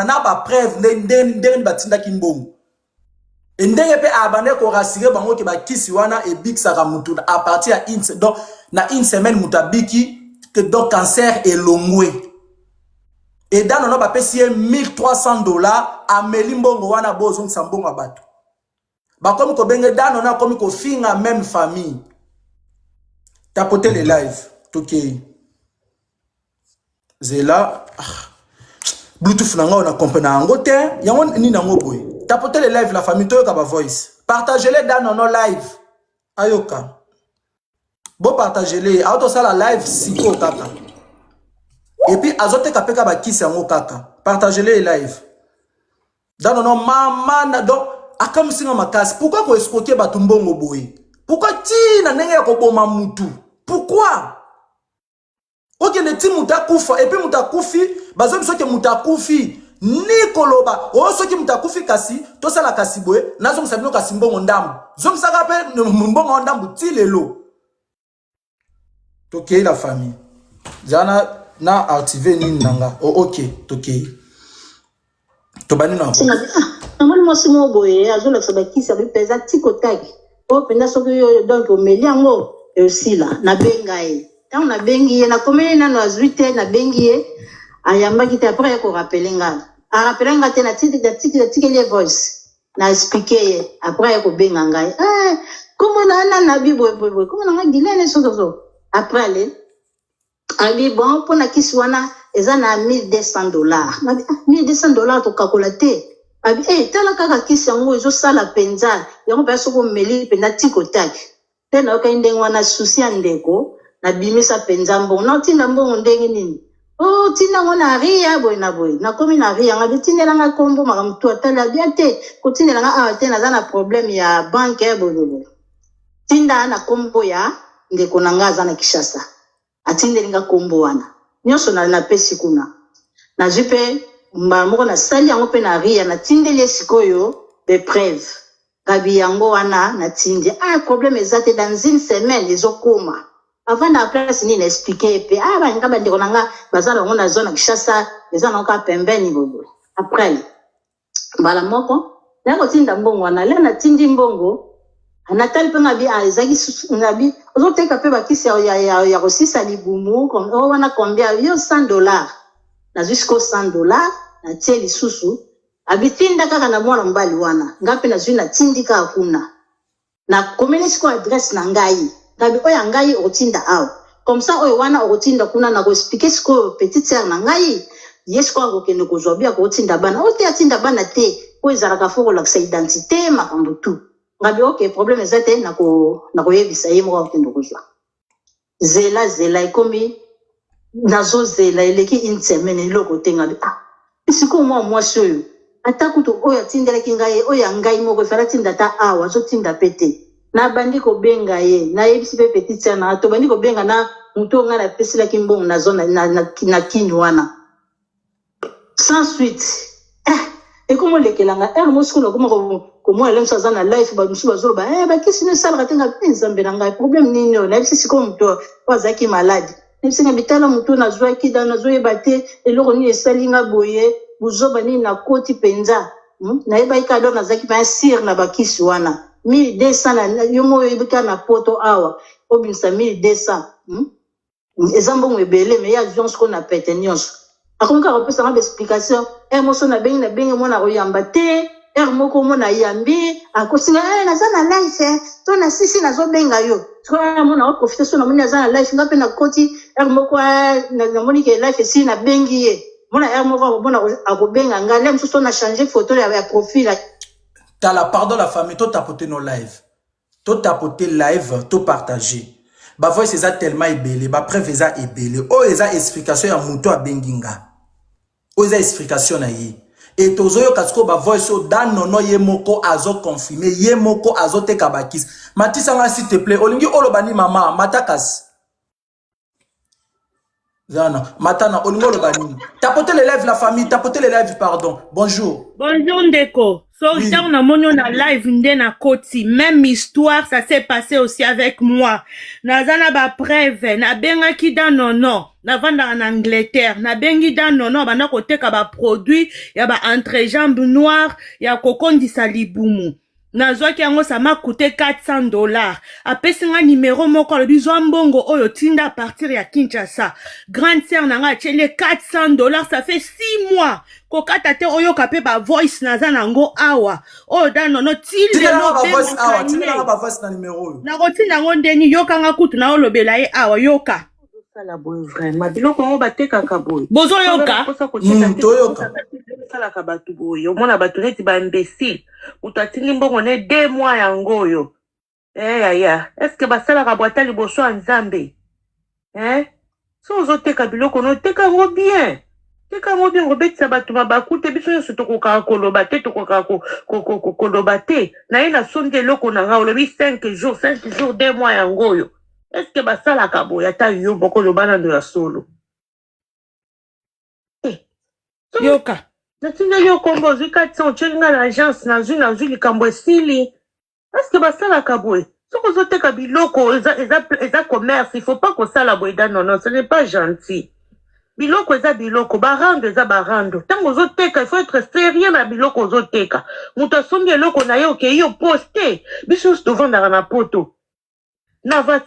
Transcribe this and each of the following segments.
na ba preuve ndenge batinda kimbongo ndenge pe abande ko rassurer bango ke ba kisi wana e big saka mutu à partir ya donc na une semaine mutabiki que donc cancer et longwe et dans no ba pesi $1,300 ameli mbongo wana bozo sambongo bato ba comme ko benge dans na comme ko finga même famille tapoter les lives toké zela Bluetooth nanga on a compris na ngote yango ni nango boy tapoter les lives la famille toyoka ba voice partagez-les dans nos live ayoka bon partagez-les auto ça la live siko kaka et puis azote kapeka ba kisi yango kaka partagez-les live dans nos maman donc akam singa makasi pourquoi ko escroquer batu mbongo boy pourquoi ti na ndenge ya ko boma mutu pourquoi ok le ti mutakufa et puis mutakufi bazo biso ke mutakufi ni koloba o soki mutakufi kasi to sala kasi boye nazo msabino kasi mbongo ndambu zo msaka pe mbongo ndambu ti lelo toke la famille jana na activer ni nanga ok toke to bani na amoni mosimo boye azo la sabakisa bi pesa tikotaki o penda soki donc o meliango e aussi là na bengai tant na bengi na komeli na no azuite na bengi ayamba kite après ko rappeler nga a rappeler nga te na tiki les voice na expliquer après ko benga ngai comment na bibo comment na ngilene so après le abi bon pour na kiswana eza na $1,200 na $1,200 to calculater abi tala kaka kisi yango ezo sala penza yango pa soko meli penda tikotaki te na ka ndenge wana susi ya ndeko na bimisa penza mbongo na tinda mbongo ndenge nini tinda ngona ria boy na komi na ria ngabi tindela nga kombo makamtu atala bien te ko tindela nga te na zana problème ya banque boy tinda na kombo ya ndeko na nga zana Kishasa atindeli nga kombo wana nyoso na pesi kuna na jipe moko na sali yango pe na ria na tindeli sikoyo de preuve gabi yango wana na tindi problème ezate dans une semaine ezokoma avant na place ni expliquer pe ba ngaba ndeko nanga bazala ngo na zone Kishasa ezana ka pembeni bobo après bala moko na ko tinda mbongo wana le na tindi mbongo anatali pe ngabi ezaki ngabi ozoteka pe bakisi ya kosisa libumu comme wana combien yo $100 na jusqu'au $100 na tie lisusu abitinda kaka na mwana mbali wana ngapi na zuna tindika kuna na komeni siko adresse na ngai ngabi oya ngai otinda aw comme ça oyo wana otinda kuna na ko expliquer siko petite sœur na ngai yesko akokende kozobia ko otinda bana ote atinda bana te ko ezalaka foko la sa identité makambo tu ngabi ok problème ezate na ko yebisa ye moko okende kozwa zela ikomi nazo zela eleki une semaine loko te ngabi siko moi soyo atakuto oya tindeleki ngai oya ngai moko fala tinda ta awa zo tinda pete na bandi ko benga ye na yebisi pe petite sœur na to bandi ko benga na muto nga na pesila kimbongo na zona na kinyo wana sans suite et comment les kelanga mosiko na ko moi lemsa zana life ba musu bazolo ba kisi ne sala katenga nzambe na ngai problème nini na yebisi siko muto wazaki malade nsinga bitala muto na zwa kida na zo yebate eloko ni esalinga boye buzoba ni na koti penza na yeba ikado na zaki pa sir na bakisi wana 1200 na yomo yebika na poto awa obinsa 1200 ezambongo ebele me ya jonse ko na pete nyonso akonka kopesa ngaba explication moso na bengi mona koyamba te moko mona yambi akosinga na zana life to na sisi na zo benga yo so mona ko profiter so na mona zana life ngape na koti moko na moni ke life si na bengi ye mona moko mona akobenga ngale mso na changer photo ya profil t'as la pardon la famille to tapoter nos live to tapoter live to partager ba voice eza tellement ebele ba preuve eza ebele o eza explication ya muto a benginga o eza explication na ye et tozoyo kasiko ba voice o dan nono ye moko azo confirmer ye moko azo teka bakis matisa nga s'il te plaît olingi olobani mama matakas Zana matana olingi olobani tapoter les live la famille tapoter les live pardon bonjour Ndeko So, Oui. on a mon na live na koti. Même histoire, ça s'est passé aussi avec moi. Nazana ba preuve, na benga ki dans nono. Na vanda en Angleterre. Na bengi dans nono, ba na kote ka ba produit, ya ba entrejambe noire, ya kokondi salibumu. Nazwaki yango ça m'a coûté $400. Apesi nga numéro moko lobi zwa mbongo oyo tinda à partir ya Kinshasa. Grande sœur nanga achele $400, ça fait 6 mois. Kokata te oyo kape ba voice naza nango awa. Oh dan nono tilde no ba voice awa, be. tinga ba voice na numéro. Na kotinda ngo ndeni yoka nga kutu na olobela ye awa yoka. Sala boy vraiment biloko ngo batekaka boy. Bozo yoka. Toyoka. Sala ka batu boy. Omona batu neti ba imbécile. Utatili mbongo ne 2 mois yango yo. Ya. Est-ce que basala ka boita liboso ya Nzambe? So ozoteka biloko no teka ngo bien. Teka ngo bien robetisa batu babakute biso yo tokoka koloba te tokoka koloba te. Na ye na sonde eloko na nga olobi 5 jours 2 mois yango yo. Est-ce que basala ka boya ta yo boko lobana ndo ya solo? Yoka. Natinga yo kombo zwi 400 chenga l'agence na zwi likambo esili. Est-ce que basala ka boy? Soko zoteka biloko eza commerce, il faut pas ko sala boy non, ce n'est pas gentil. Biloko eza biloko, barando eza barando. Tango zoteka, il faut être sérieux na biloko zoteka. Muta songi eloko na yo ke yo poster. Biso stovanda na poto. Na va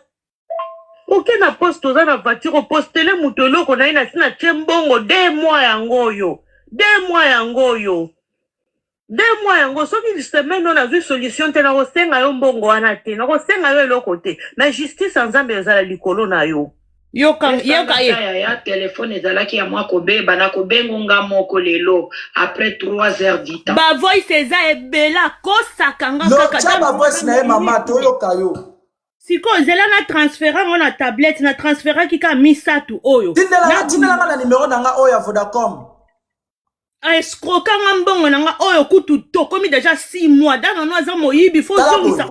ok na poste oza na voiture postele mutu eloko na ye na sina tie mbongo 2 mois yango yo. 2 mois yango yo. 2 mois yango soki semaine on a vu solution te na kosenga yo mbongo wana te na kosenga yo eloko te na justice Nzambe ezala likolo na yo. Yoka ye. Ya téléphone ezalaki ya mwa kobeba na kobengonga moko lelo après 3 heures du temps. Ba voice eza ebela kosaka nga kaka. Cha ba voice na ye mama toyoka yo. Siko zela na transféra na tablette na transféra kika misatu oyo. Tindela na numéro nanga oyo ya Vodacom. A escroquer nga mbongo nanga oyo kutu to komi déjà 6 mois dans no aza moyibi faut zongisa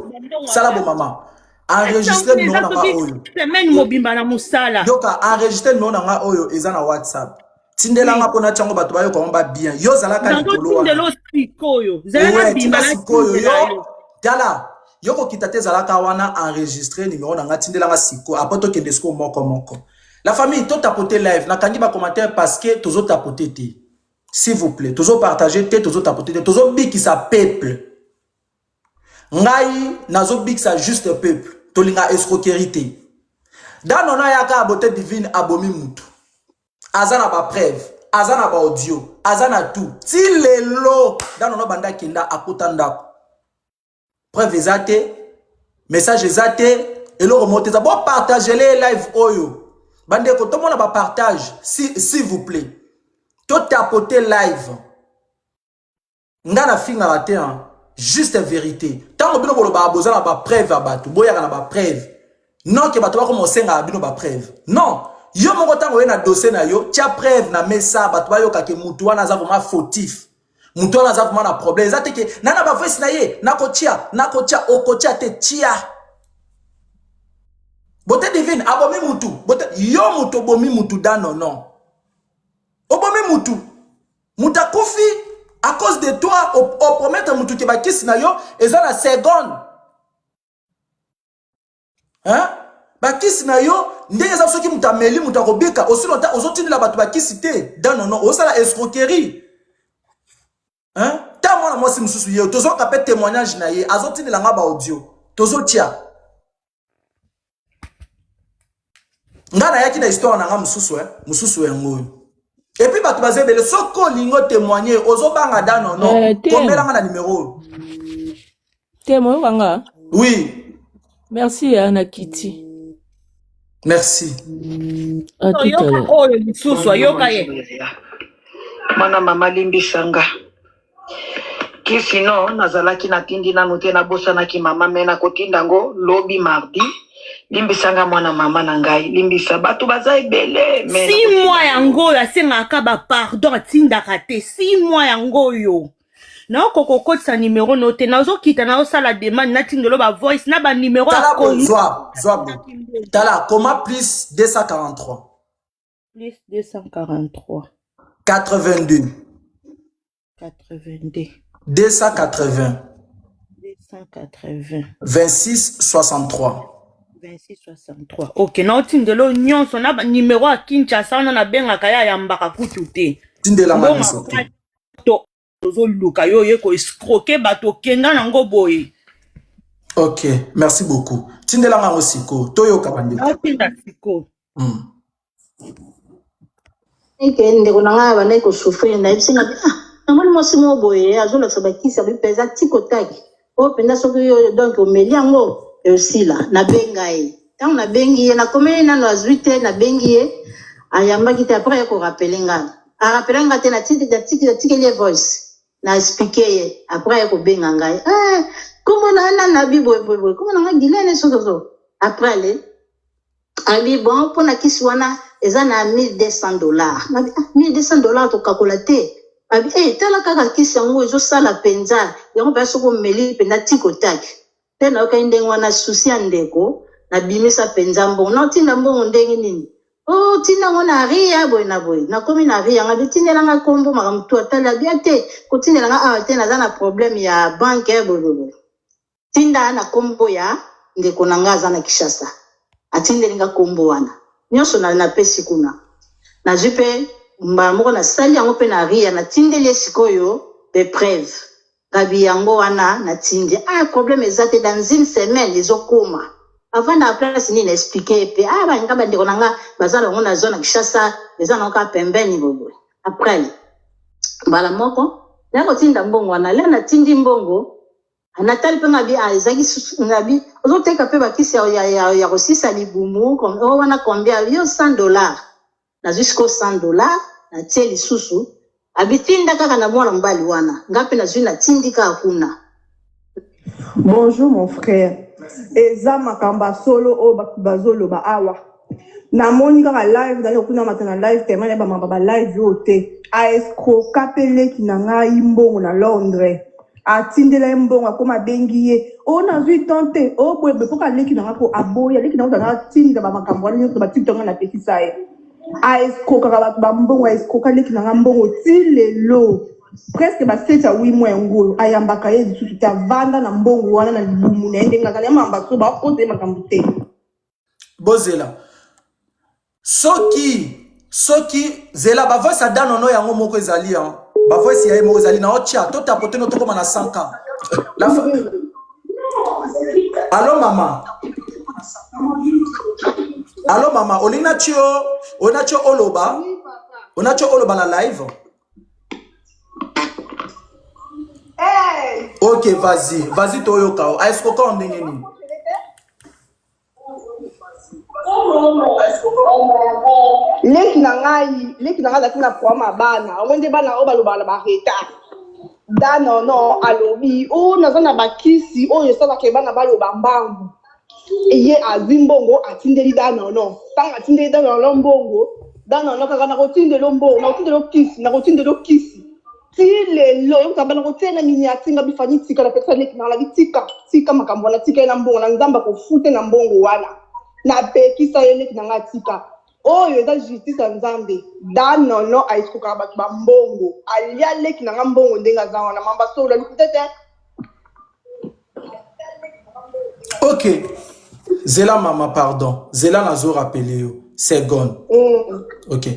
sala bo mama. Enregistrer numéro nanga oyo. Semaine mobimba na musala. Yoka enregistrer numéro nanga oyo eza na WhatsApp. Tindela nga pona chango bato bayo ko mba bien. Yo zala ka likolo wana. Ndelo sikoyo. Zela na bimba na sikoyo yo. Dala. Yoko kitate zalaka wana enregistrer numéro nanga tindela nga siko apoto ke desko moko. La famille to tapoter live na kangi ba commentaire parce que tozo tapoter te. S'il vous plaît, tozo partager te tozo tapoter te tozo biki sa peuple. Ngai nazo biki sa juste peuple. Tolinga escroquerie te. Dan nona yaka abote divine abomi mutu. Azana ba preuve, azana ba audio, azana tout. Ti lelo dan nona banda kinda akutanda. Preuve ezate, message ezate, et le remonter. Bon, partagez les live oyo. Bande ko tout le monde ba partage, s'il vous plaît. Tout tapoter live. Ngana finga la te hein. Juste vérité. Tant que bino bolo ba boza na ba preuve abatu, boya na ba preuve. Non que batu ba ko senga bino ba preuve. Non, yo moko tango na dossier na yo, tia preuve na mesa batu ba yo ka ke mutu wana za vraiment fautif. Mutu wana za vraiment na problème. Ezate ke nana ba voice na ye, nakotia okotia te tia. Bote divine abomi mutu, bote yo mutu bomi mutu dano non. Obomi mutu. Mutakufi à cause de toi au promettre mutu ke ba kisi na yo eza na seconde. Hein? Ba kisi na yo ndenge za soki mutameli mutakobika aussi longtemps ozotindi la batu ba kisi te dano non, osala escroquerie. Hein? Ta mwana mwasi mususu ye tozo kapé témoignage na ye azotindi la nga ba audio. Tozo tia. Ngana yaki na histoire na nga mususu ngoyo. Et puis batu bazebele soko lingo témoigner ozobanga dano non. Komela nga na numéro. Témoin wanga. Oui. Merci Anna Kitty. Merci. À tout à l'heure. Oh le susu yoka ye. Mana mama limbisanga. Kisino nazalaki natindi na note na bosana ki mama mena kotinda ngo lobi mardi. Limbisanga mwana mama na ngai limbisa batu baza ebele 6 mois yango ya senga kaba pardon tinda kate 6 mois yango yo na kokoko sa numéro noté nazo kita na osala demande na tindelo ba voice na ba numéro a Zwa tala comment plus 243 plus 243 82 82 280 280 26 63. 26 63. Ok, na otindelo nyonso na numéro à Kinshasa on a benga kaya ya mbaka kutu te. Tindela ngani soto. To zo luka yo yeko escroquer bato kenga nango boye. Ok, merci beaucoup. Tindela ngani siko toyo kabande. Na tinda siko. Eke ndeko na nga bana ko souffrir na bisinga namoni mwasi mo boye azolakisa bakisi abi peza tikotaki o penda soki yo donc omeli yango osila nabenga ye ntango nabengi ye nakomeli nano azwi te nabengi ye ayambaki te apres ko rapele nga arapele nga te natikeli ye voice na explike ye apres kobenga ngai kombo na ana nabi boyeboyeboye kombo na nga gilene sososo apres ale abi bon mpona kisi wana eza na $1200 nabi $1200 tokakola te abi tala kaka kisi yango ezosala mpenza yango mpe soki omeli mpenza tikotaki mpe nayokai ndenge wana susi ya ndeko nabimisa mpenza mbongo naotinda mbongo ndenge nini tinda yango na ria boye na boye nakomi na ria ngabi tindelanga nkombo makambo tu atali abia te kotindelanga awa te naza na probleme ya banke boye tinda na nkombo ya ndeko na nga aza na Kinshasa atindelinga nkombo wana nyonso napesi kuna nazwi mpe mbala moko nasali yango mpe na ria natindeli ye sikoyo bepreuve ngabi yango wana natindi problème eza te dans une semaine ezokoma avant na place nini naexplike mpe baninga bandeko na nga baza nango na zone ya Kinshasa eza nango ka pembeni boboye après mbala moko nakotinda mbongo wana le natindi mbongo natali mpe ngabi ezaki ngabi ozoteka mpe bakisi ya kosisa libumu wana kombia yo $100 nazwi siko $100 natie lisusu abitinda kaka na mwana mobali wana nga mpe nazwi natindi kaka kuna. Bonjour mon frère. Eza makamba solo o bazoloba awa. Namoni kaka live dali okuna matana live tema ba mababa live yo te. A escroka pele kinanga imbongo na Londres. Atindela mbongo akoma bengi ye. O nazwi tante o bwebe poka leki nanga ko aboya leki nanga tanga tinda ba makambo wani nyoto batintonga na pekisa ye. A escroka ba mbongo a escroka leki nanga mbongo ti lelo. Presque ba 7 à 8 mois ngolo ayambaka ye lisusu ta vanda na mbongo wana na libumu na endenga kala mamba so ba kote makambo te bozela soki zela ba voice adano no yango moko ezali ba voice ya moko ezali na ocha to tapote no to koma na 5 ans Allô mama onacho oloba na live. Hey! Ok, vas-y Toyoka. Est-ce qu'on a un leki na ngai na kwa mabana omwende bana obaloba ba reta dano no alobi o nazana bakisi oyo sala ke bana baloba mbangu ye azimbongo atindeli dano no tanga atindeli dano no mbongo dano no kaka na kotindelo mbongo na kotindelo kisi ti lelo yo tabana kotena nini atinga bifani tika la pesa leki na la tika makambo na tika na mbongo na nzamba ko fute na mbongo wana na pekisa ye leki na ngatika oyo eza justice ya nzambe dano no aisikoka bato ba mbongo alia leki na mbongo ndenga za wana mamba so la likutete. Ok, Zela mama pardon, Zela nazo rappelé yo, c'est gone. Ok.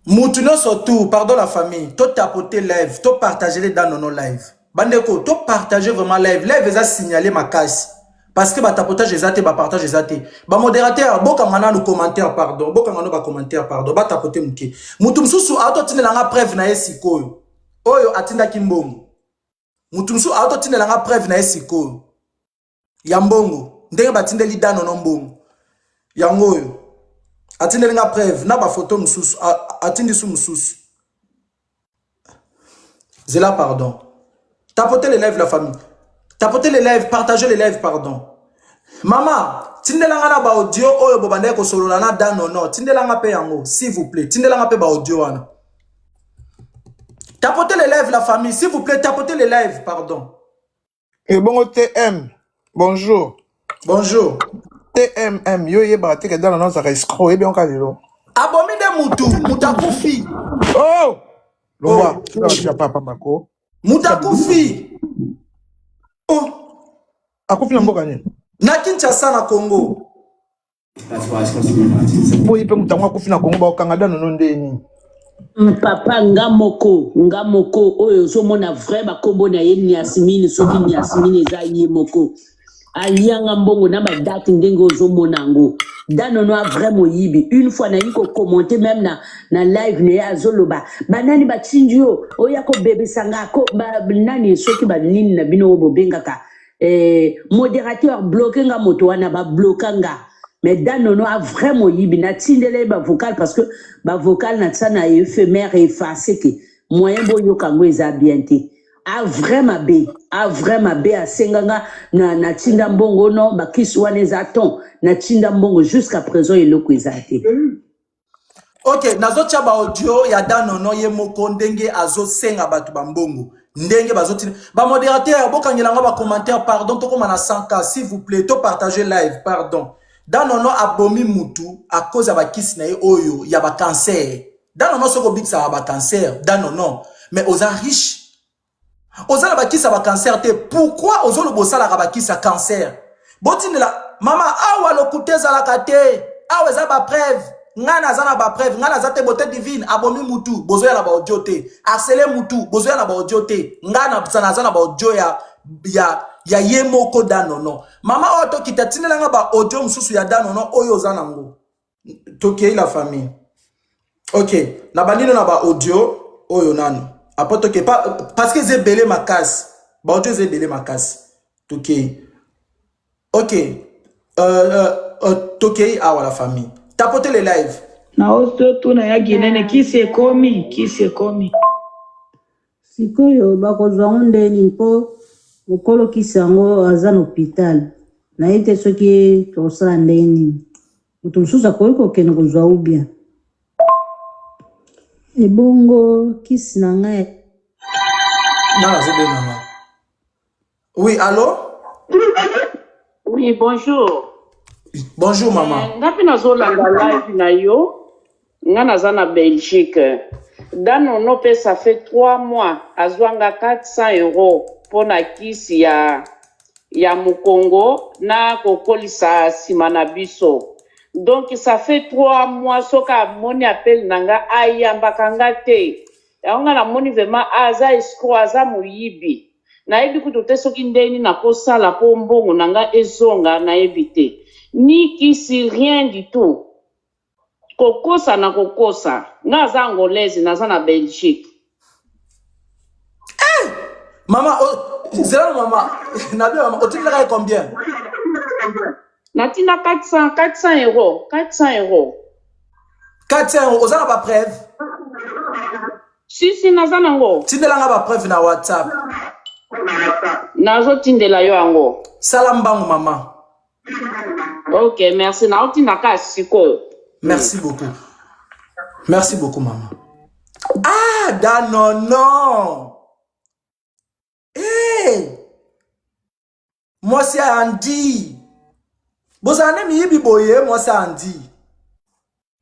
Moutuno surtout, pardon la famille, to tapoter live, to partager les dans nos live. Bandeko, to partager vraiment live, live a signalé ma casse. Parce que ba tapotage ezate, ba partage ezate. Ba modérateur, boka ngana no commentaire pardon, boka ngana ba commentaire pardon, ba tapoter muke. Mutu msusu auto tinela nga preuve na esikoyo. Oyo atinda kimbongo. Mutu msusu auto tinela nga preuve na esikoyo. Ya mbongo, ndenge batindeli dano no mbongo. Yango oyo. Atindeli nga preuve na ba photo msusu, atindi su msusu. Zela pardon. Tapotez les lives la famille. Tapotez les lives, partagez les lives pardon. Maman, tindelanga na ba audio oyo bobande ko solola na dano no, tindelanga pe yango s'il vous plaît, tindelanga pe ba audio wana. Tapotez les lives la famille, s'il vous plaît, tapotez les lives pardon. Et bon TM. Bonjour. Bonjour. TMM yo yeba te ke dano no za escroc e bien kalelo. Abomi de mutu, mutakufi. Oh! Loba, tu vas papa mako. Moutakufi. Oh. Akufi na mboka nini? Na Kinshasa na Congo. Po ipe mutango akufi na Congo ba okangada nono ndeni. Papa ngamoko oyo so mona vrai ba kombo na ye ni asimini soki ni asimini eza ye moko. Alianga mbongo na ba date ndenge ozo monango. Danono a vraiment yibi. Une fois na yiko commenter même na live ne ya zoloba. Banani ba chinjo oya ko bebe sanga ko ba nani soki ba nini na bino obo bengaka. Modérateur bloqué nga moto wana ba blokanga. Mais Danono a vraiment yibi na tindele ba vocal parce que ba vocal na tsana éphémère et effacé que moyen bo yokango eza bienté. A vraiment be a senganga na tinda mbongo no ba kiswane za ton na tinda mbongo jusqu'à présent eloko ezate. Ok, nazo tia ba audio ya Danono ye moko ndenge azo senga batu ba mbongo. Ndenge bazoti ba modérateur bokangela ba commentaire pardon to koma na 100K s'il vous plaît to partager live pardon. Danono abomi mutu à cause ya ba kisi na ye oyo ya ba cancer. Danono soko bikisa ba cancer, Danono mais aux riches. Oza na bakisa ba cancer te pourquoi ozo lo bosala ka bakisa cancer botinela mama awa lokuteza la kate awa za ba preuve ngana za na ba preuve ngana za te beauté divine abomi mutu bozo ya na ba audio te harceler mutu bozo ya na ba audio te ngana sana za na ba audio ya yemoko Danono mama oyo to kitatinela nga ba audio mususu ya Danono oyo za nango tokei la famille. Ok na bandino na ba audio oyo nano Apoto que pas parce que j'ai belé ma casse. Bon Dieu j'ai belé ma casse. Ok. Toké à la famille. Tapoter les lives. Na osto tu na ya ginene kisi ekomi. Sikoyo bakozwa ndeni mpo mokolo kisango aza na hôpital. Na ite soki tosala ndeni. Mutu mususu akoki kene kozwa ubia. Ebongo kisi na ngai. Non, c'est bien maman. Oui, allô? Oui, bonjour. Bonjour maman. Ngapi nazolanda live na yo. Nga naza na Belgique. Danono pe ça fait 3 mois azwanga 400 € pour na kisi ya Mukongo na kokolisa sima na biso. Donc ça fait 3 mois soka moni appel nanga ayambaka ngate. Yaonga na moni vraiment aza escroc aza muyibi. Na yebi kutote soki ndeni na kosala po mbongo nanga ezonga na yebite. Ni kisi rien du tout. Kokosa na kokosa. Nga za angolaise naza na Belgique. Maman, zéro maman. Nabi maman, tu l'as combien? Natina 400 €. 400 €. 400 €. Oza na ba preuve? Si naza nango. Tindela nga ba preuve na WhatsApp. Nazo tindela yo ango. Salambango maman. Ok, merci. Na otina ka siko. Merci beaucoup. Merci beaucoup maman. Ah, Danono. Hey. Moi c'est Andy. Bozane mi yibi boye moi c'est Andy.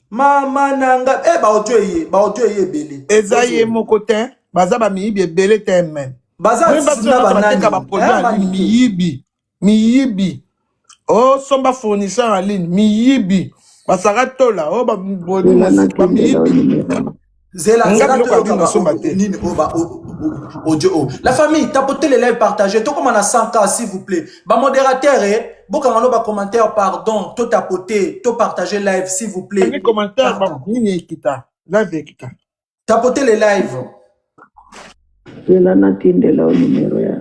Mama nanga ba audio ye belé. Eza ye moko te baza ba miyibi belé te men. Baza na banani ba produit miyibi. Oh somba fournisseur en ligne miyibi. Basara tola oh ba miyibi. Zela audio. La famille, tapotez les lives, partagez. Tout comme on a 100K, s'il vous plaît. Bah, modérateur, beaucoup de commentaires, pardon. Tout tapoter, tout partager live, s'il vous plaît. Les commentaires, tapotez les lives. Zela na tindela numéro ya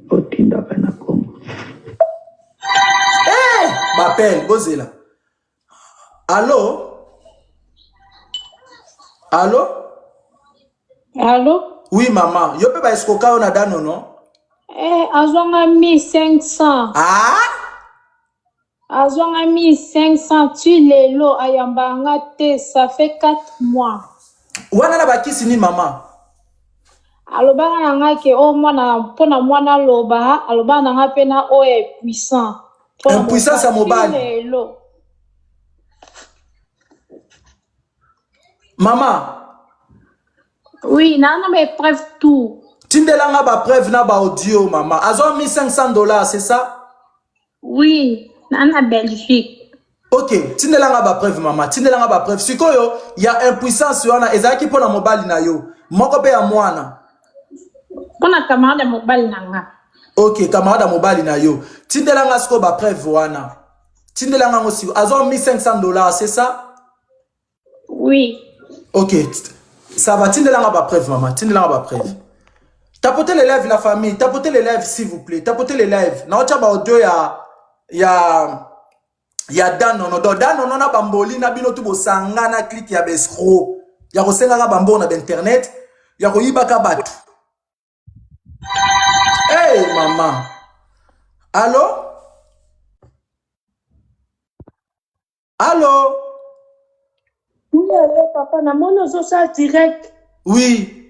otinda kana kongo. Eh, m'appelle, Bozela. Allô? Allô? Allô? Oui, maman. Yo pe ba escoka on a Danono? Azwanga 1500. Ah? Azwanga 1500. Tu lelo ayambanga te. Ça fait 4 mois. Wana na bakisi ni maman? Alobana nanga ke o mwana pona mwana loba. Alobana nanga pena o est puissant. Impuissance à mobile. Lelo. Maman. Oui, nana me preuve tout. Tindelanga ba preuve na ba audio maman. Azo mis $500, c'est ça? Oui, na Belgique. Ok, tindelanga ba preuve maman. Tindelanga ba preuve. Sikoyo, ya impuissance wana ezaki pona mobali na yo. Moko pe ya mwana. Pona camarade mobile nanga. Ok, camarade mobali na yo. Tindelanga siko ba preuve wana. Tindelanga ngosi. Azo mis $500, c'est ça? Oui. Ok, ça va. Tindelanga ba preuve maman. Tindelanga ba preuve. Tapotez les lives la famille. Tapotez les lives s'il vous plaît. Tapotez les lives. Na ocha ba audio ya Dan Nono. Dan Nono na bamboli na bino tu bo sangana click ya besro. Ya ko senga ka bambo na internet. Ya ko yibaka batu. Hey maman. Allô? Allô? Oui, allô papa, na mono zo ça direct. Oui.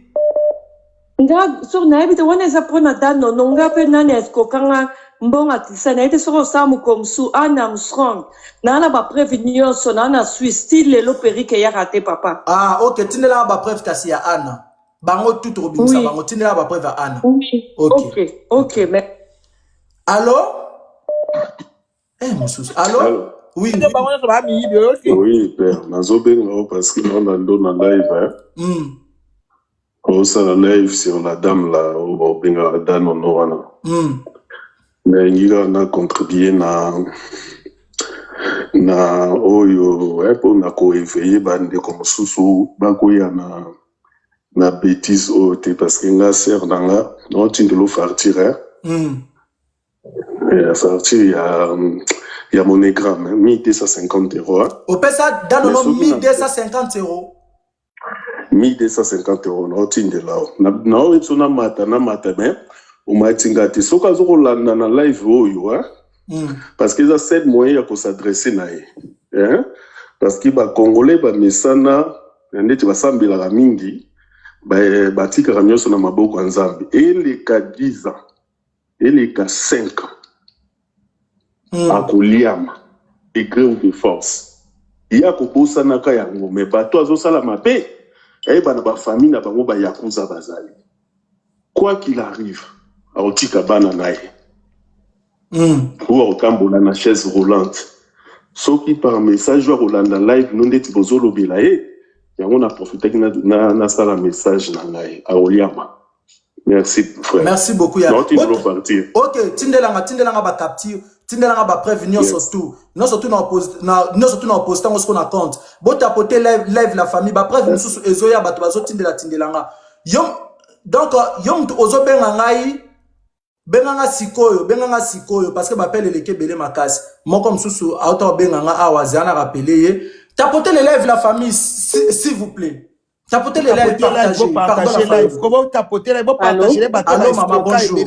Nga so na ebite wana za pona Dan Nono nga pe nani esko kanga mbonga tisa na ite soko samu komsu ana Armstrong na ba prévenir so na Swiss style le perike ya raté papa. Ah ok, tinela ba preuve kasi ya Anna. Bango tout robinsa bango tinela ba preuve ya Anna. Oui. Ok, mais allô? Eh mon sous. Allô? Oui. Oui, père. Nazobenga parce que on a donné live hein. On s'en live sur la dame là au benga Dan Nono wana. Mais ngiga na contribuer na oyo pour na ko éveiller bande comme susu bakoya na bêtise ote parce que nga sœur nanga non tindelo fartir hein. Fartir il y a monogramme, 1250 €. Au pesa Dan Nono 1250 €. 1250 €. Non, tinde là. Non, il y a na mata, mais on m'a tingati. So ka zo landa na live oyo, hein. Parce que ça c'est moyen pour s'adresser na hein. Parce que ba Congolais ba mesana, ndeti ba sambila la mingi, ba tika ramyoso na maboko nzambe. Et les cas 10 ans, et les cas 5 ans. À Kouliam, degré ou de force. Il y a kobosa naka yango, mais bato azo sala mabe, et ba na ba famille na bango ba yakuza bazali. Quoi qu'il arrive, a otika bana nae. Ou a otambola na chaise roulante. Soki par message ou Rolanda live non ndeti bozolo belaye, yango na profiter na sala message na ngai a Oliama. Merci frère. Merci beaucoup ya. Partir. Ok, tindelanga ba capture, tindelanga ba prévenir surtout. Non surtout na poster on ce qu'on a compte. Bo tapoter live la famille ba prévenir sous ezoya bato bazo tindelanga. Donc yom ozo benga ngai benganga sikoyo parce que m'appelle les kebele makasi. Moi comme sous auto benganga awazana rappeler. Tapotez les live la famille s'il vous plaît. Tapotez les lives, partagez live. Comment tapoter les lives, partager les bâtons. Allô, maman, bonjour.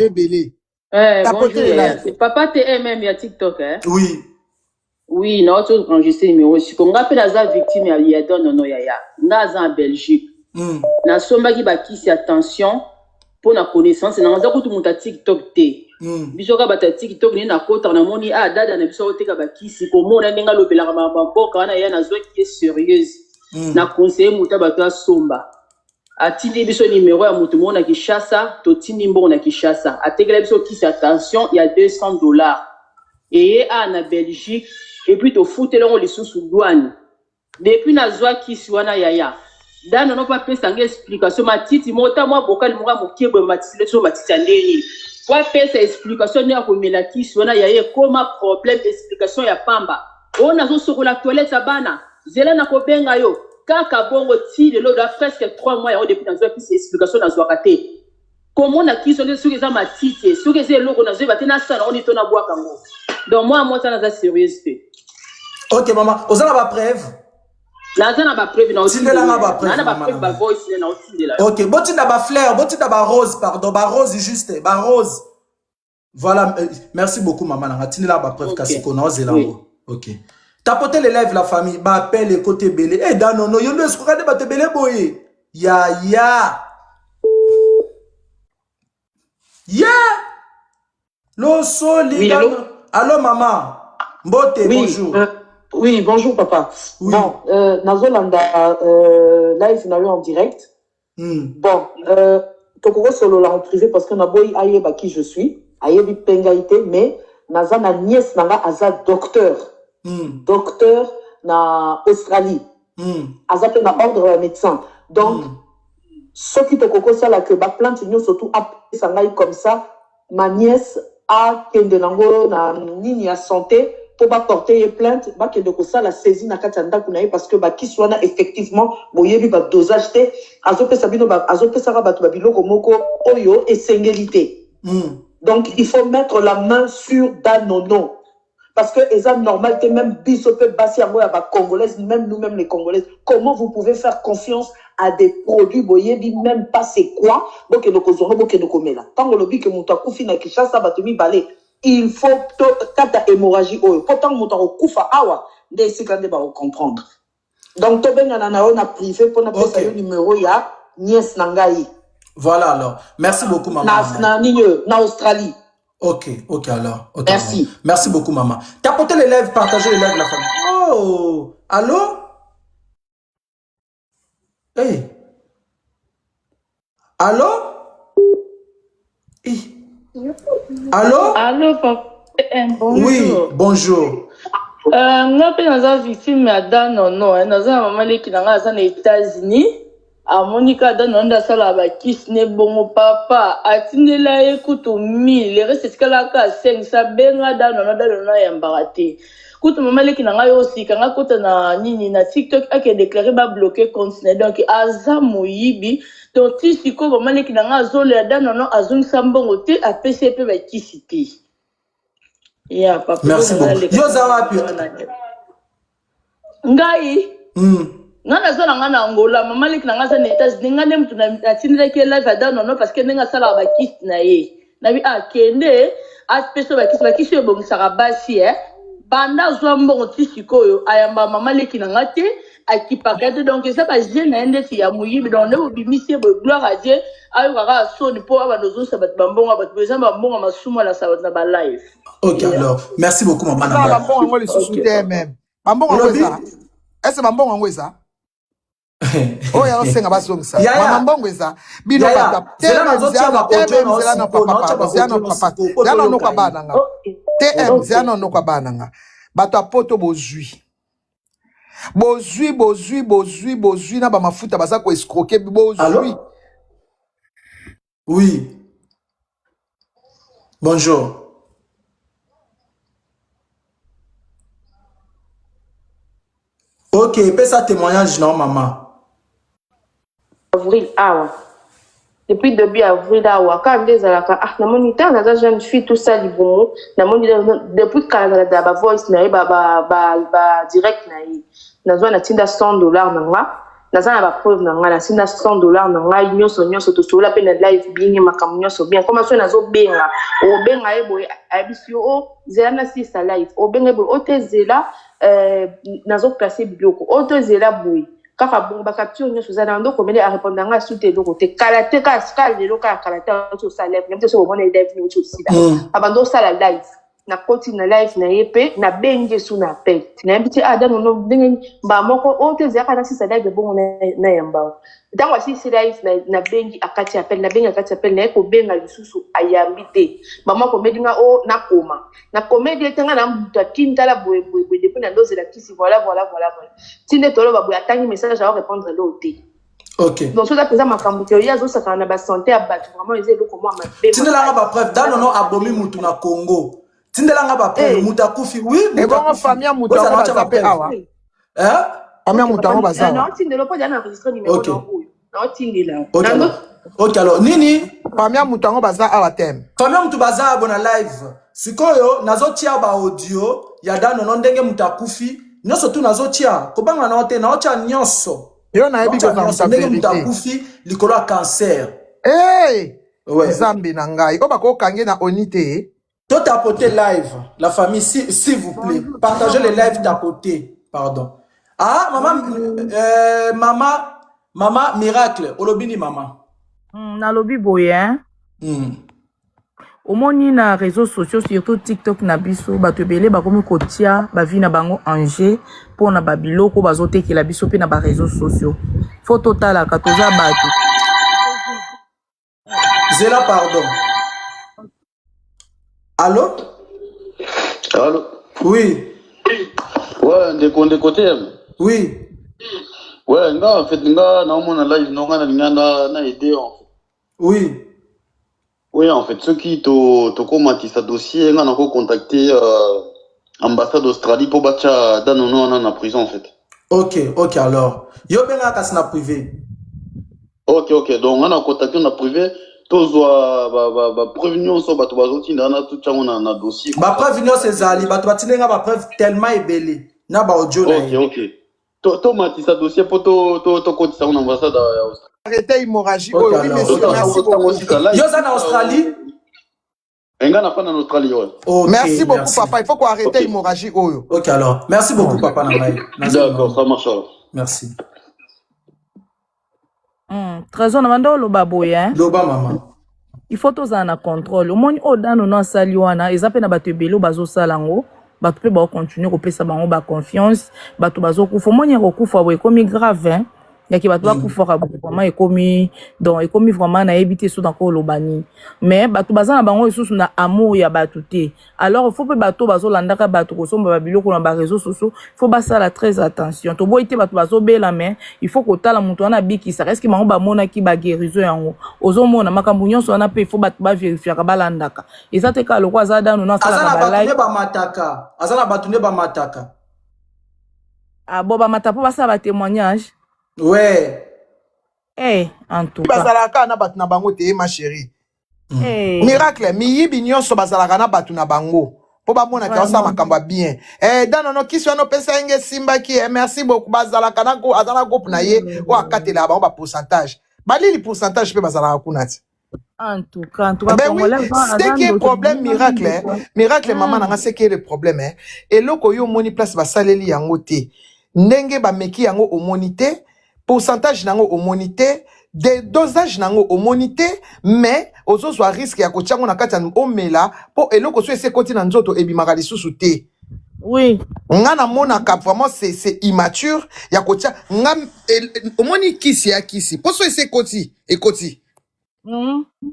Tapotez les lives. Papa TMM, il y a TikTok, hein? Oui. Oui, non, tu as enregistré le numéro. Si on rappelle la victime, il y a Dan Nono Yaya. Naza en Belgique. Na somba qui bâtit attention pour la connaissance. Na ngaza kutu muta TikTok te. Bisoka bata TikTok ni na kota na moni ah dada na biso te ka bakisi ko mona ninga lobela ka mboka na ya na zo qui est sérieuse. Na conseiller muta bato somba atindi biso numéro ya mutu mona Kinshasa to tindi mbongo na Kinshasa atekela biso kisi attention il y a $200 et na Belgique et puis to futelongo lisusu douane depuis na zwa kisi wana yaya Dan Nono pas pesa nge explication matiti mota moi bokali moka mokiebo matiti so matiti andeni kwa pesa explication ne akomela kisi wana yaya koma problème explication ya pamba on a zo sur la toilette bana zela na kobenga yo kaka bongo ti le da presque 3 mois depuis dans une explication dans Zwakate comment na kiso les sur les amatiti sur les loko na zo batena sana on itona bois kango donc moi ça na za sérieuxité. OK maman ozana ba preuve na zana ba preuve na aussi na ba preuve na ba preuve ba voice na aussi là. OK botinda ba fleur botinda ba rose pardon ba rose juste ba rose voilà merci beaucoup maman na tinela ba preuve kasiko na ozelango. OK. Tapotez les lives la famille, ba appelle les côtés belé. Eh Dan Nono, yondo est-ce qu'on a débatté belé boy? Ya. Lo soli. Oui, allô? Allô maman. Mbote, oui, bonjour. Oui, bonjour papa. Oui. Bon, Nazolanda live na en direct. Bon, Tokoko solo la en privé parce que na boy ayeba qui je suis, ayebi pengaité, mais naza na nièce nanga aza docteur. Docteur na Australie. Aza pe na ordre médecin. Donc, ce qui tokoko sala que ba plante nous surtout après sangai comme ça, ma nièce a kende nango na nini ya santé pour ba porter plainte, ba kende ko sala saisie na katanda kunaye parce que ba kiswana effectivement boyebi ba dosage te azope sabino ba azope sara ba biloko moko oyo esengélité. Donc il faut mettre la main sur Danono parce que eza normal que même bisope basi yango ya ba congolaises, même nous-mêmes les congolaises, comment vous pouvez faire confiance à des produits boyebi même pas c'est quoi donc le kozongo boke no komela tango lobi que muta kufi na Kinshasa batumi balé il faut kata hémorragie oyo pourtant muta kufa awa nde sikande ba comprendre donc to benga na on a privé pour na pesa yo numéro ya nièce nangai. Voilà alors merci beaucoup maman na Australie. Ok alors. Okay, merci maman. Merci beaucoup maman. Tapotez les lèvres, partagez les lèvres la famille. Oh allô. Hey. Allô? Allô? Allô, papa. Bonjour. Oui, bonjour. Nga pe naza victime ya Danono, naza maman leki nanga aza na États-Unis. Amonika Danono da sala ba kiss ne bongo papa. Atindela ekuto 1000, le reste skala ka 500 benga Danono ya mbarate. Kutu maman leki nanga yo sika nga kuta na nini na TikTok ake déclaré ba bloquer compte donc aza moyibi donc ti siko maman leki nanga zole ya Danono azung sambongo te a PCP ba kisiti. Yeah, papa. Merci beaucoup. Yo zawapi. Ngai. Ngana zona ngana Angola maman leki nanga za na États-Unis ngane mtu na tindira ke live Danono parce que nenga sala ba kiss na ye. Na bi akende a peso ba kiss yo bo msaka basi banda zwambo tisikoyo ayamba mama leki na ngate akipakate donc ça ba jeune ende ti ya muyibi donc ne bimisi bo gloire à Dieu ayo kaka soni po abandozo sabat bambonga bat bezamba bambonga masumo la sabat na ba live. OK alors merci beaucoup maman. Bambonga ngo le sous-souté même. Bambonga ngo ça. Est-ce bambonga ngo ça? Oh ya osenga basongisa. Mama mbongo eza bino bata. TM zela no kwa bananga. TM zela no kwa bananga. Bato apoto bozui. Bozui na ba mafuta baza ko escroquer bozui. Oui. Bonjour. OK, fais ça témoignage non maman. Avril awa. Depuis début avril awa quand des alaka na moniteur na jeune fille tout ça libomo na moniteur depuis Canada ba voice na ba direct na zo na tinda $100 nanga na za na ba preuve nanga na tinda $100 nanga nyonso to sola pe na live bingi makamnyo so bien comment so na zo benga o benga ebo abisio o zela na si sa live o benga ebo o tezela na zo placer biblioko o tezela boui kaka bomba capture nyo suzana ndo komele a répondre nga sute do côté kalaté ka skal de loka kalaté to sa live même so mona live ni to sida abando sala live na continue live na yepe na benje su na pe na mbiti adano no bengi ba moko o te zaka na sisa live bongo na yamba tango si live na bengi akati appel na bengi akati appel na ko benga lisusu ayambite mama ko medinga o na koma na comédie tanga na mbuta kintala boye depuis na dose la kisi voilà tinde tolo ba boye atangi message à répondre l'auté. OK. Donc ça présent makambo ke yazo saka na ba santé à battre vraiment ils élo comment ma be. Tinde la ba preuve Danono abomi mutu na Congo. Tinde la ba preuve muta kufi oui. Et bon famille muta ba tapé awa. Famille muta ba za. Non tinde lo pas déjà enregistrer numéro non. Non tinde là. OK alors nini famille muta ba za awa tem. Famille mutu baza abona live. Sikoyo nazotia ba audio ya Danono ndenge mutakufi nyonso tu nazotia kobanga na ote na otia nyonso yo na ebi ko na mutakufi likolo ya cancer Zambi na ngai o bako kange na onite to tapoter live la famille s'il vous plaît partagez les lives tapoter pardon maman miracle olobini maman na lobi boye omoni na réseaux sociaux surtout TikTok na biso bato ebele bakomi kotia bavi na bango enjeu pona babiloko bazotekela biso pe na ba réseaux sociaux faut totala ka toza bato Zéla, pardon. Allô? Allô? Oui. Ouais, de côté. Oui. Ouais, en fait, on a live, na idée en fait. Oui. Oui, en fait, ceux qui te commentent ce dossier, on a contacté l'ambassade d'Australie pour battre dans la prison en fait. Ok, alors. Yo benga kasna privé. Ok, donc on a contacté la privé. Tous doivent prévenir sur bateau bazoti dans tout ça on a un dossier. Ba prévenir ces ali, bateau batinenga ba preuve tellement ébélé. Na ba audio na. Ok. To mati sa dossier pour to kotisa on ambassade d'Australie. Arrêtez l'hémorragie. Oh, oui, monsieur, merci beaucoup. Yo ça en Australie? Enga pas en Australie, ouais. Okay, merci beaucoup, papa. Il faut qu'on arrête l'hémorragie. Ok, alors. Merci beaucoup, papa. D'accord, ça marche alors. Merci. Trésor na mando loba boya. Loba maman. Il faut tous en contrôle. Au moins au dano na sali wana, ezape na bato ebelo bazo salango, bato pe ba continuer ko pesa bango ba confiance, bato bazo kufa moni ko kufa bo ekomi grave hein. Yaki bato ba kufa ka vraiment ekomi donc ekomi vraiment na éviter so dans ko lobani. Mais bato bazana bango isusu na amour ya bato te. Alors il faut pe bato bazo landaka bato ko somba ba biloko na ba réseaux sociaux, il faut ba sala très attention. To boy te bato bazo bela mais il faut ko tala mutu wana biki ça reste ki bango ba mona ki ba guérison yango. Ozo mona makambu nyonso wana pe il faut bato ba vérifier ka balandaka. Eza te ka lokwa za dano na sala ba like. Azana bato ne ba mataka. Ah bon ba mata po ba sa ba témoignage. Ouais. En tout cas. Bazalaka na batu na bango te ma chérie. Miracle, miyibi nyonso bazalaka na batu na bango. Po ba mona ka sa makamba bien. Danono kiso no pesa enge simba ki merci beaucoup bazalaka na go azana groupe na ye o akatela bango ba pourcentage. Balili pourcentage pe bazalaka kunati. En tout cas, ben oui, c'est qui est le problème miracle, miracle maman nanga c'est qui est le problème et loko yo moni place ba saleli yango te. Ndenge ba meki yango au monité, pourcentage nango au monité, des dosages nango au monité, mais ozo so risque ya ko tsango na kati ya omela po eloko so ese koti na nzoto ebimaka lisusu te. Oui. Ngana mona cap vraiment c'est immature ya ko tsa ngam omoni kisi ya kisi. Po so ese koti e koti.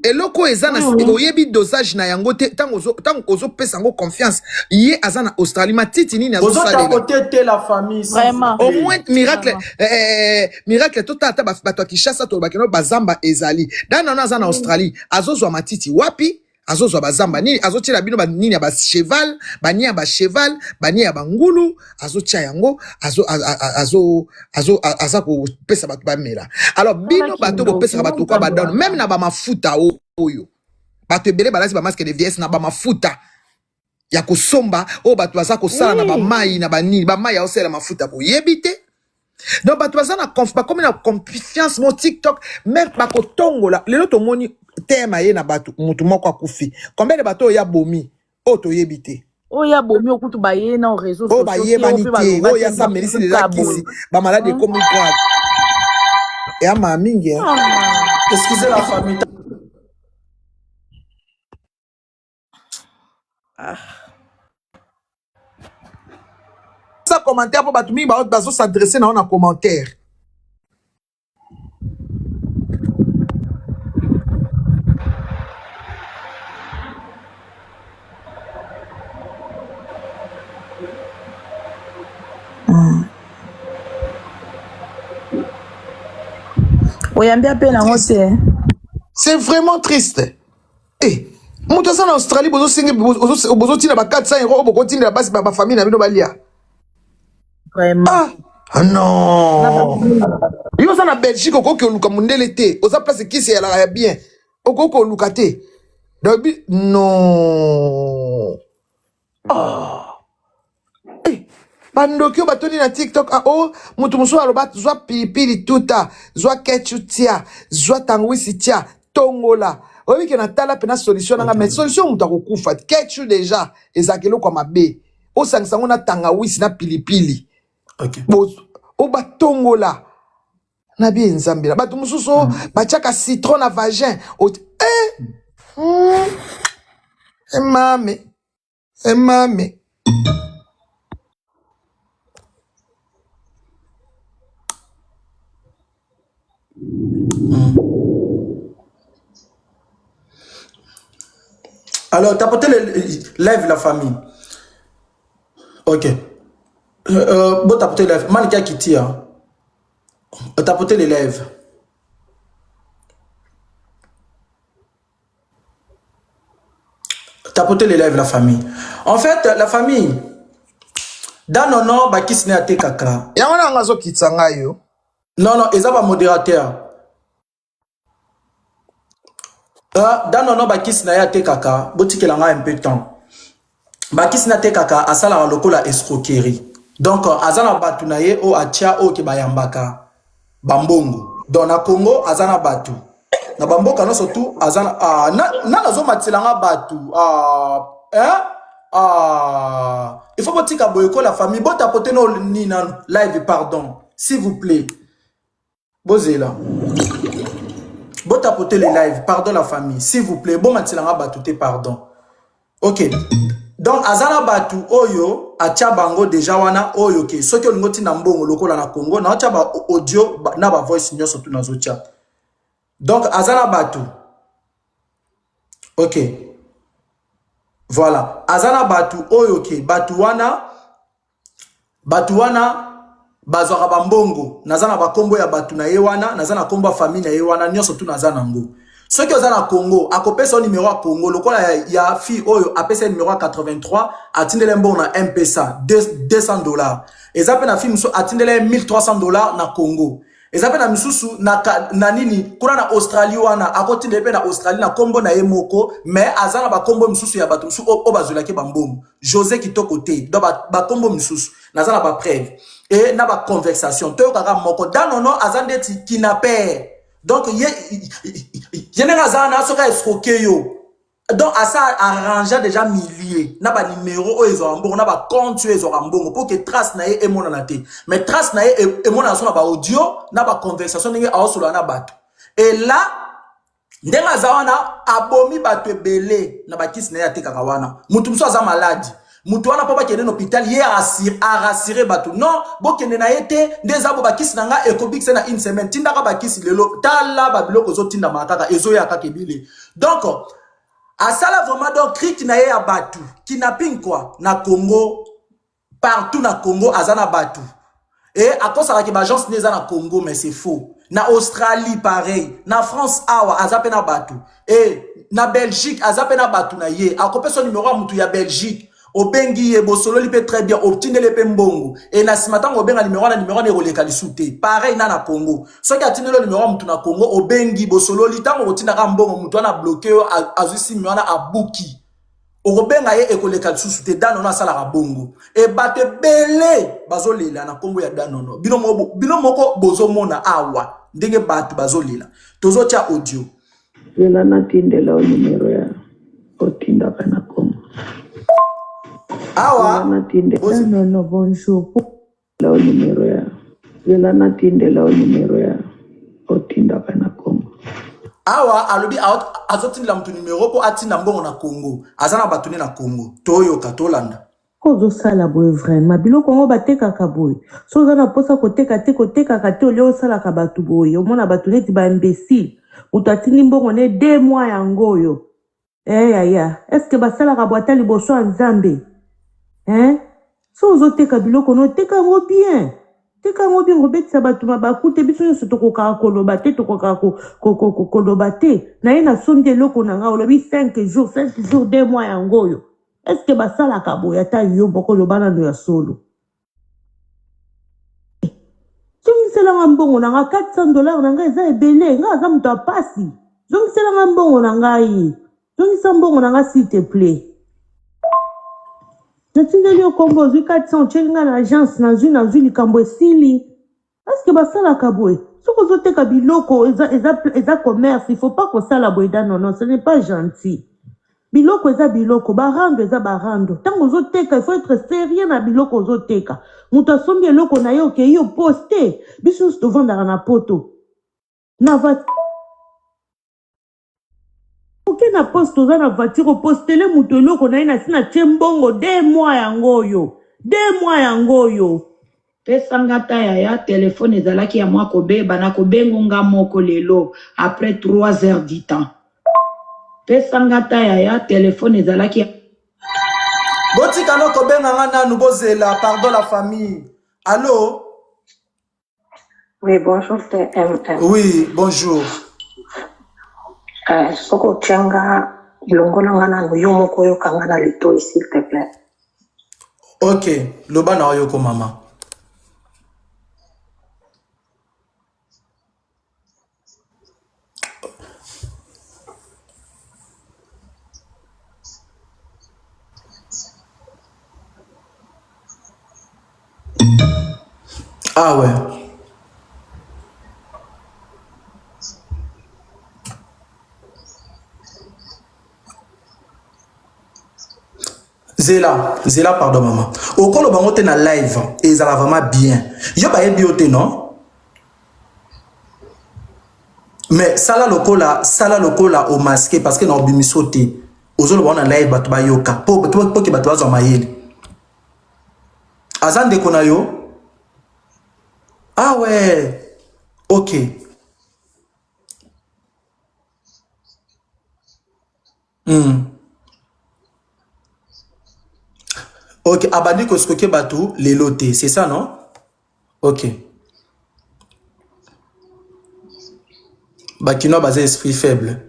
Eloko ezana oyebi dosage na yango te tango ozo pesa ngo confiance ye azana Australie matiti nini azo salela côté te la famille vraiment au moins miracle miracle tota ata bato Kinshasa to bakeno bazamba ezali dana na azana Australie azozwa matiti wapi azozwa bazamba nini azotia bino ba nini ya ba cheval bani ya ba cheval bani ya bangulu azotia yango aza ko pesa bato ba mela alors bino bato ko pesa bato kwa badano même na ba mafuta oyo bato ebele balasi ba masque de vieillesse na ba mafuta ya kosomba o bato baza ko sala na ba mai na ba nini ba mai ya osela mafuta ko yebite donc bato baza na comme na confiance mon TikTok même ba ko tongola lelo to moni tema ye na bato mutu moko akufi combien de bato ya bomi o to yebite o ya bomi okutu ba ye na réseau social o ba ye manité o ya sa melisi de la kisi ba malade comme grave et ama mingi excusez la famille ça commentaire pour bato mingi bazo s'adresser na commentaire. C'est vraiment triste. Eh, moto ça en Australie bozo singe bozo tina ba 400 euros bozo tina la base ba famille na bino balia. Vraiment. Ah non. Yo ça na Belgique oko ke luka mundele te. Oza place qui c'est la bien. Oko ko luka te. Non. Ah. Bandokyo batoni na TikTok oh mutu muso aloba zwa pilipili tuta zwa ketchup tia zwa tangwisi tia tongola obi ke na tala pena solution nga mais solution mutu akokufa ketchup déjà ezakelo kwa mabe o sangisango na tangawisi na pilipili OK o batongola na bi nzambela batu mususo bachaka citron na vagin mame Alors, tapotez le live la famille. Ok. Bon, tapotez le live. Malika qui tire. Tapotez les lives. Tapotez les lives la famille. En fait, la famille. Dans non non, bah qui se n'est à tes kaka. Et on a un gazo qui tsanga yo. Non, non, ils ont un modérateur. Dans non non, bah qui se n'est à tes kaka. Boutique langa un peu de temps. Bah qui se n'est à tes kaka, à ça la loko la escroquerie. Donc, azana batu na ye o atia o ki bayambaka. Bambongo. Dans na Congo, azana batu. Na bamboka no surtout azana na zo matilanga batu. Il faut que tu boyko la famille. Bon tapoter no ni nan live pardon. S'il vous plaît. Bozela. Bon tapoter les lives pardon la famille. S'il vous plaît. Bon matilanga batu pardon. OK. Donc azana batu oyo atia bango déjà wana oyo ke soki olingoti na mbongo lokola na Congo na atia ba audio na ba voice nyo surtout na zo chat. Donc azana batu. OK. Voilà. Azana batu oyo ke batu wana bazwaka bambongo nazana bakombo ya batu na ye wana nazana kombo famille na ye wana nyo surtout nazana ngo. Ceux qui sont à Congo, à copier son numéro à Congo, le quoi il y a fille oyo a payé numéro 83, a tindé les bons na MPSA $200. Et ça peine à fille a tindé les $1,300 na Congo. Et ça peine à misusu na nini kuna na Australie wana a côté de na Australie na kombo na yemoko mais azana ba kombo misusu ya batu misusu o bazula ke bambom. José qui to côté donc ba kombo misusu nazana ba preuve et na ba conversation to kaka moko danono azande ti kidnapper. Donc, il y a un hasard qui est escroqué. Donc, à ça, arranger déjà milliers. N'a pas numéro, ils ont un bon, n'a pas compte, ils ont un bon, pour que trace nae et mon anaté. Mais trace nae et mon anaté, n'a pas audio, n'a pas conversation, n'a pas audio, n'a pas. Et là, d'un hasard, n'a abomi battu belé, n'a pas qui se n'est à te kakawana. Moutoumso a malade. Mutuana papa qui est dans l'hôpital hier a rassuré bateau non bon qui n'a été des abo bakis nanga ekobik c'est na une semaine tindaka bakis lelo tala babilo kozo tinda makaka ezo ya kakebile donc à ça là vraiment donc crit na ya bateau kidnapping quoi na Congo partout na Congo azana bateau et à cause ça que agence n'est na Congo mais c'est faux na Australie pareil na France awa azapena bateau et na Belgique azapena bateau na ye a copé son numéro à mutu ya Belgique Obengi e bosolo li peut très bien obtenir les pembongo et na simatan obenga numéro ne roleka li souté pareil na Congo so ki atine le numéro mutu na Congo obengi bosolo li tango otina ka mbongo mutu na bloqué azusi miona abuki obenga ye ekoleka li souté dano na sala ka bongo e bate belé bazolela na Congo ya danono bino moko bozo mona awa ndenge batu bazolela tozo tia audio lela na tindela o numéro ya otinda kana Congo. Awa non bonjour la o numéro ya lela na tindela o numéro ya otinda kana Congo. Awa alobi azotinda mtu numéro po atinda mbongo na Congo azana batune na Congo toyoka tolanda kozo sala boy vraiment biloko ngo batekaka boy so zana posa koteka te olio sala ka batu boy omona batu neti ba imbécile utatini mbongo ne 2 mois yango yo ya est-ce que basala ka boita liboso ya Nzambe so ozoteka biloko no teka ngo bien ngobetisa batu mabakute biso nyonso tokokaka koloba te koloba te na ye nasombi eloko na nga olobi 5 jours 2 mois yango yo est-ce que basalaka boye ata yo moko loba nano ya solo zongiselanga mbongo na nga $400 na nga eza ebele nga aza moto apasi zongiselanga mbongo na ngai zongisa mbongo na nga s'il te plaît natindeli yo kombo ozwi 400 otyengi nga na agence nazwi likambo esili eske basalaka boye soki ozoteka biloko eza commerce il faut pas kosala boye non ce n'est pas gentil biloko eza biloko barando eza barando ntango ozoteka il faut être sérieux na biloko ozoteka moto asombi eloko na ye okei yo poste biso nyonso tovandaka na poto na oke na poste oza na voiture opostele moto eloko na ye na si na tie mbongo 2 mois yango oyo pesanga ta ya telefone ezalaki ya mwa kobeba na kobengo nga moko lelo après 3 heures du temps pesanga ta yaya telefone ezalaki botika no kobenga nga nanu bozela pardon la famille. Allô? Oui, bonjour TMM. Oui, bonjour. Soko tianga ilongola nga nanu yo moko yokanga na lito s'il te plaît. Ok, loba na yoko mama. Ah ouais. Zela, pardon maman. Au col bango te na live et ça va vraiment bien. Yo ba ebiote non? Mais sala lokola au masqué parce que na obimisote. Ozolo ba na live batu ba yoka. Po ke batu azo mayeli. Azande kona yo? Ah ouais. OK. Ok, abandi ko skoke batu les lotés, c'est ça non? Ok. Bakino basé esprit faible.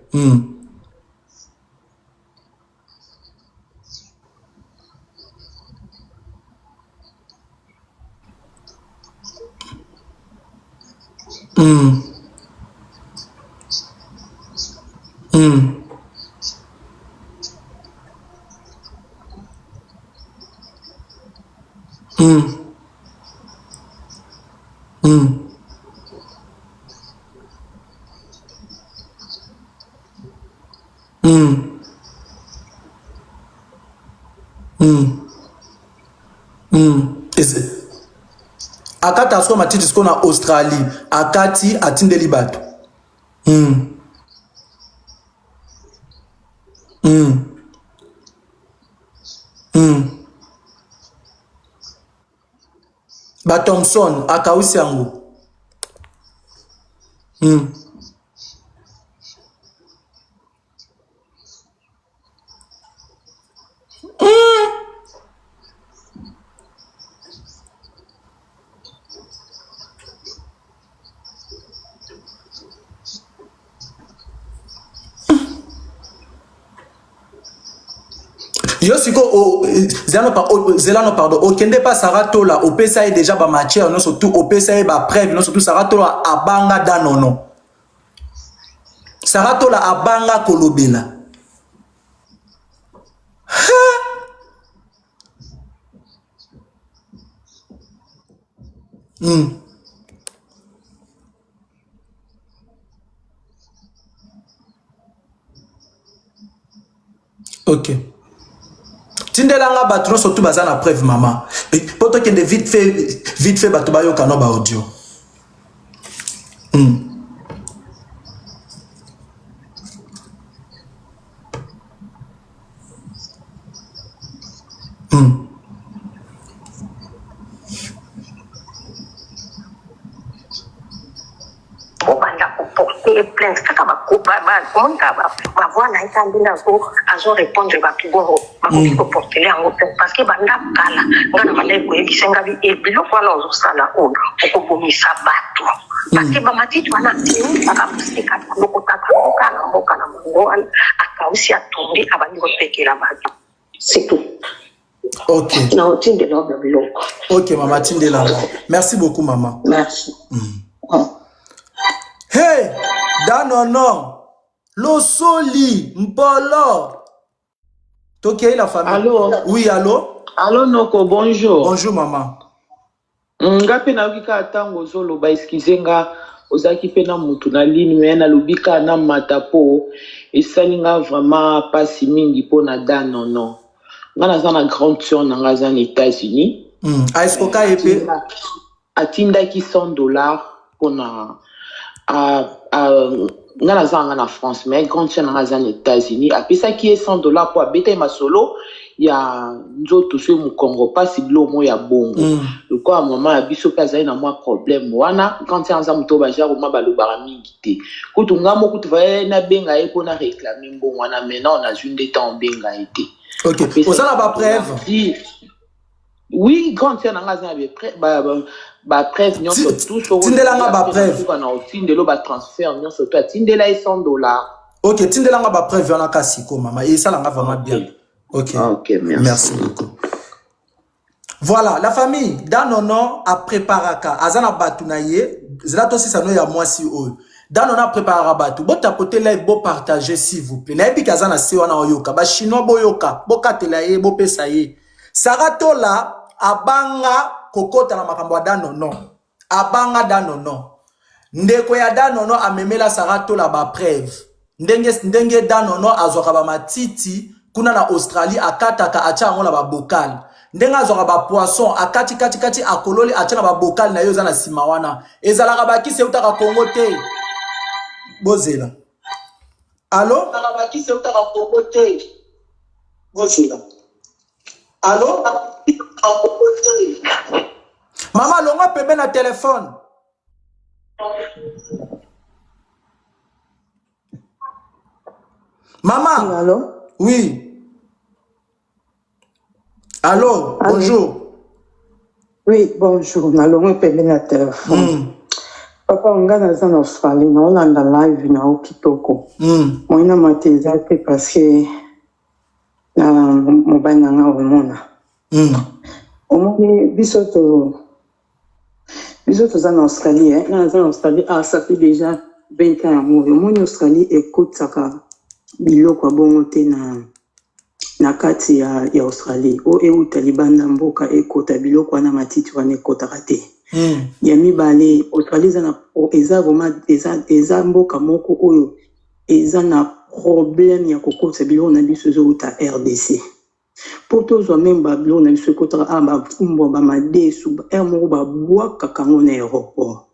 Akati asko matiti sko na Australie, akati atindeli batu. Ba Thompson akausi yango. Yo siko zelano pardon okende pa saratola opesa e déjà ba matière non surtout opesa e ba preuve non surtout saratola abanga danono saratola abanga kolobela OK. Tindelanga batro surtout bazana preuve maman. Poto kende vite fait batu bayo kano ba audio. Plainte kaka ba voix na itambi na ko azo répondre ba kiboro ba ko porter yango parce que banda kala ngana maleko ebisenga bi ebilo kwa lozo sala o ko bomisa bato parce que ba matiti wana aka musika ko taka kana mboka na mongo akausi atombi abandi ko tekela bato c'est tout. OK. Non, tindela ba biloko. OK maman tindela. Merci beaucoup maman. Merci. Hey, Danono, Losoli, Mpolo. Toké la famille. Allô? Oui, allô? Allô, Noko, bonjour. Bonjour, maman. Nga pena wika atango zolo ba eskizenga ozaki pena mutu na ligne mena lubika na matapo esalinga vraiment pasi mingi pona Danono. Nga nazana grande sœur na nga za États-Unis. Aeskoka epe atindaki $100 pona nga na France mais grande chaîne en États-Unis a pesa qui est $100 pour abeta ma solo ya nzoto so mu Congo pas si blo mo ya bongo le quoi maman abiso ka za na moi problème wana quand on ensemble to ba jaro ma balobara mingi te kutunga mo kutu va na benga e pona réclamer mbongo wana maintenant on a une des temps benga été OK on a ba preuve oui quand on a ba preuve nyonso tout so tindelanga ba preuve kana otindelo ba transfert nyonso to tindela $100. OK tindelanga ba preuve wana kasiko mama et ça langa vraiment bien. OK. OK, merci beaucoup. Voilà, la famille Danono a préparé azana batu na ye, zelato si ça no ya moi si o. Danono a préparé batu. Bo tapoter live bo partager s'il vous plaît. Na ebi kazana si wana oyoka, ba chinois boyoka, bo katela ye, bo pesa ye. Sarato la abanga kokota na makambo ya Danono. Abanga Danono. Ndeko ya Danono amemela Sarato la ba preuve. Ndenge Danono azoka ba matiti kuna na Australie akataka acha ngona ba bocal ndenga zoka ba poisson akati kati akololi acha na ba bocal na yoza na simawana ezalaka bakise utaka Congo te bozela allo bakise utaka Congo te bozela allo mama longa pembe na téléphone maman allo oui. Allô, bonjour. Oui, bonjour. Nalongo pembe na téléphone. Papa nga na zana Australie na olanda live na okitoko. Moina mateza te parce que na mobile na nga omona. Omoni bisoto zana Australie na zana Australie ça fait déjà 20 ans amour. Omoni Australie écoute saka biloko bongo te na kati ya Australie o euta libanda mboka ekota biloko wana matiti wana ekotaka te ya mibale Australie eza vraiment eza mboka moko oyo eza na problème ya kokota biloko na biso ezouta RDC po tozwa même babiloko na biso ekotaka bafumbo bamadesu moko babwakaka ngo na aéroport